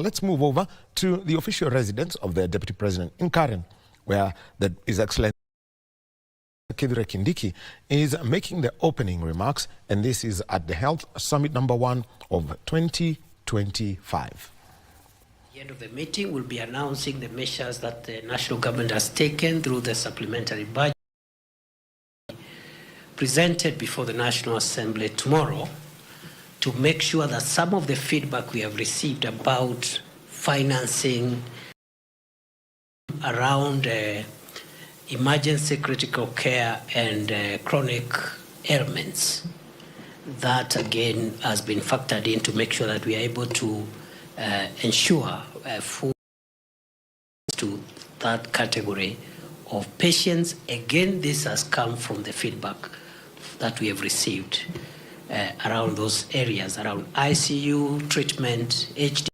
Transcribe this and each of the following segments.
Let's move over to the official residence of the Deputy President in Karen, where His Excellency Kindiki is making the opening remarks, and this is at the Health Summit #1 of 2025. At the end of the meeting, we'll be announcing the measures that the national government has taken through the supplementary budget presented before the National Assembly tomorrow, to make sure that some of the feedback we have received about financing around emergency critical care and chronic ailments, that again has been factored in to make sure that we are able to ensure full to that category of patients. Again, this has come from the feedback that we have received around those areas, around ICU, treatment, HD,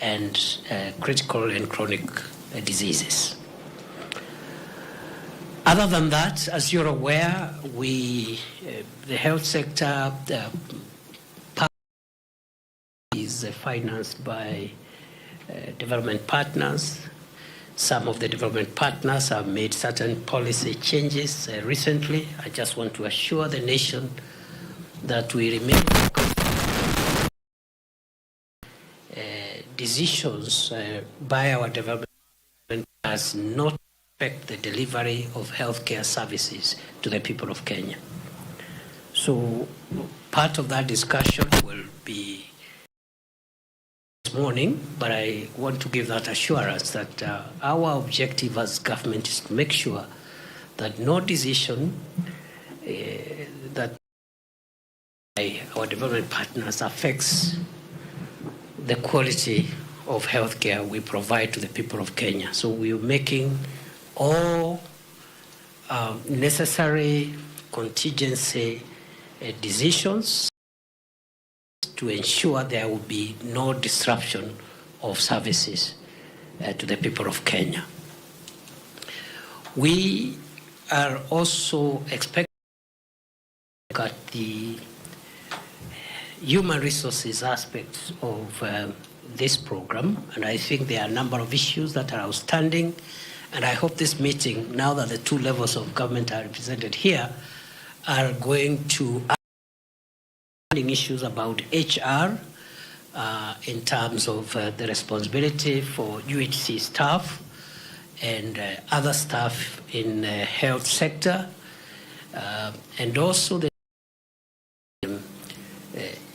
and critical and chronic diseases. Other than that, as you're aware, the health sector is financed by development partners. Some of the development partners have made certain policy changes recently. I just want to assure the nation that we remain decisions by our development does not affect the delivery of healthcare services to the people of Kenya. So part of that discussion will be this morning, but I want to give that assurance that our objective as government is to make sure that no decision that our development partners affects the quality of healthcare we provide to the people of Kenya. So we're making all necessary contingency decisions to ensure there will be no disruption of services to the people of Kenya. We are also expecting to look at the human resources aspects of this program, and I think there are a number of issues that are outstanding, and I hope this meeting, now that the two levels of government are represented here, are going to issues about HR in terms of the responsibility for UHC staff and other staff in the health sector, and also the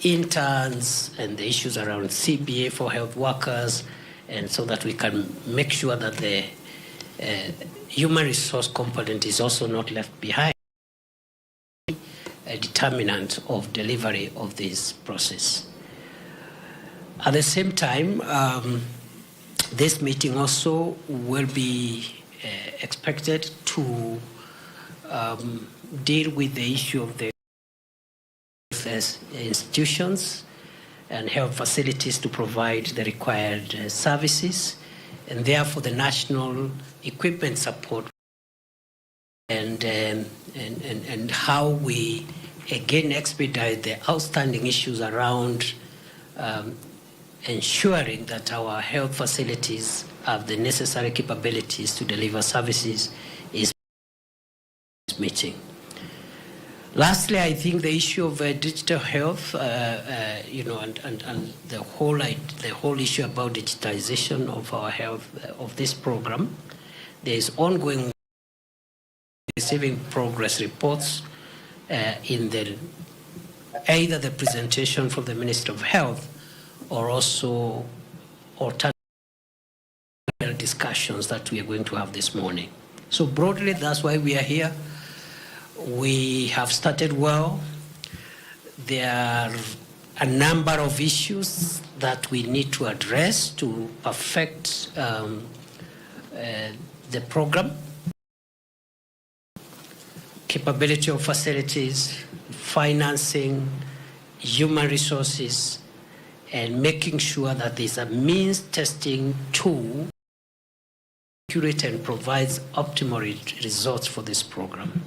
interns and the issues around CBA for health workers, and so that we can make sure that the human resource component is also not left behind, a determinant of delivery of this process. At the same time, this meeting also will be expected to deal with the issue of the institutions and health facilities to provide the required services, and therefore the national equipment support and how we again expedite the outstanding issues around ensuring that our health facilities have the necessary capabilities to deliver services is meeting. Lastly, I think the issue of digital health, and the whole issue about digitization of our health, of this program, there is ongoing receiving progress reports in either the presentation from the Minister of Health or also alternative discussions that we are going to have this morning. So broadly, that's why we are here. We have started well. There are a number of issues that we need to address to perfect the program. Capability of facilities, financing, human resources, and making sure that there's a means testing tool accurate and provides optimal results for this program.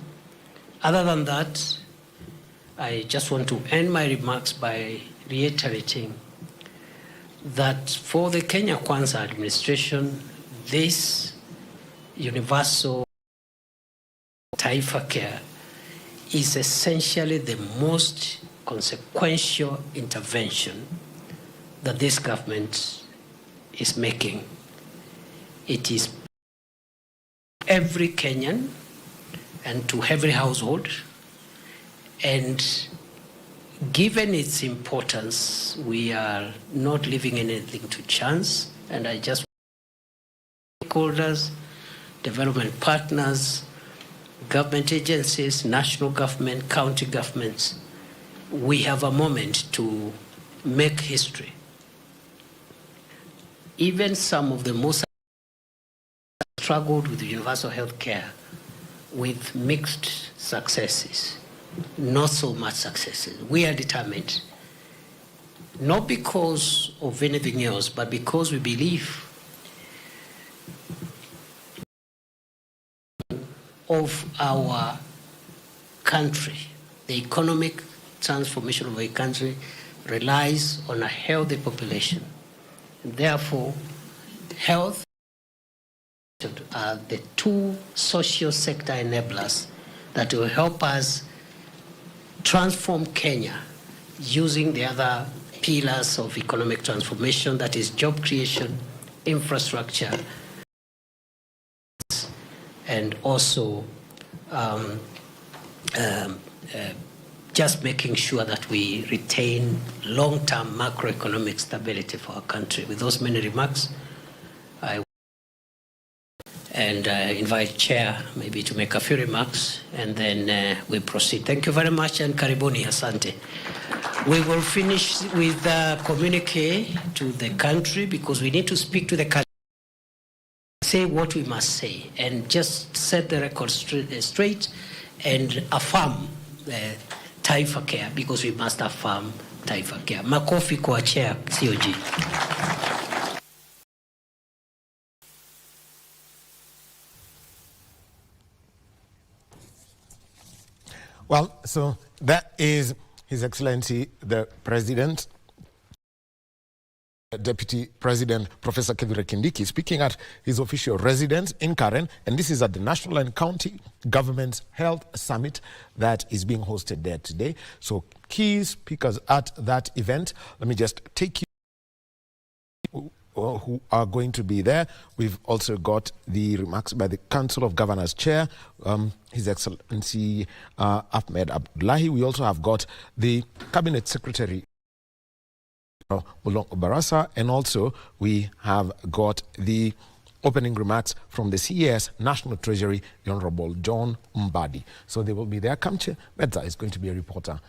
Other than that, I just want to end my remarks by reiterating that for the Kenya Kwanza administration, this universal Taifa Care is essentially the most consequential intervention that this government is making. It is every Kenyan and to every household, and given its importance, we are not leaving anything to chance. And I just stakeholders, development partners, government agencies, national government, county governments, we have a moment to make history. Even some of the most struggled with universal health care with mixed successes, not so much successes. We are determined, not because of anything else, but because we believe of our country. The economic transformation of a country relies on a healthy population. And therefore, health are the two social sector enablers that will help us transform Kenya using the other pillars of economic transformation, that is job creation, infrastructure, and also just making sure that we retain long-term macroeconomic stability for our country. With those many remarks, I invite Chair maybe to make a few remarks, and then we proceed. Thank you very much, and karibuni, asante. We will finish with the communique to the country, because we need to speak to the country, say what we must say, and just set the record straight and affirm Taifa Care, because we must affirm Taifa Care. Makofi kwa Chair COG. Well, so that is His Excellency the President, Deputy President Professor Kithure Kindiki, speaking at his official residence in Karen, and this is at the National and County Government Health Summit that is being hosted there today. So key speakers at that event, let me just take you who are going to be there. We've also got the remarks by the Council of Governors Chair, His Excellency Ahmed Abdullahi. We also have got the Cabinet Secretary, Mulong Barasa, and also we have got the opening remarks from the CES National Treasury, the Honorable John Mbadi. So they will be there. Kamche Medza is going to be a reporter.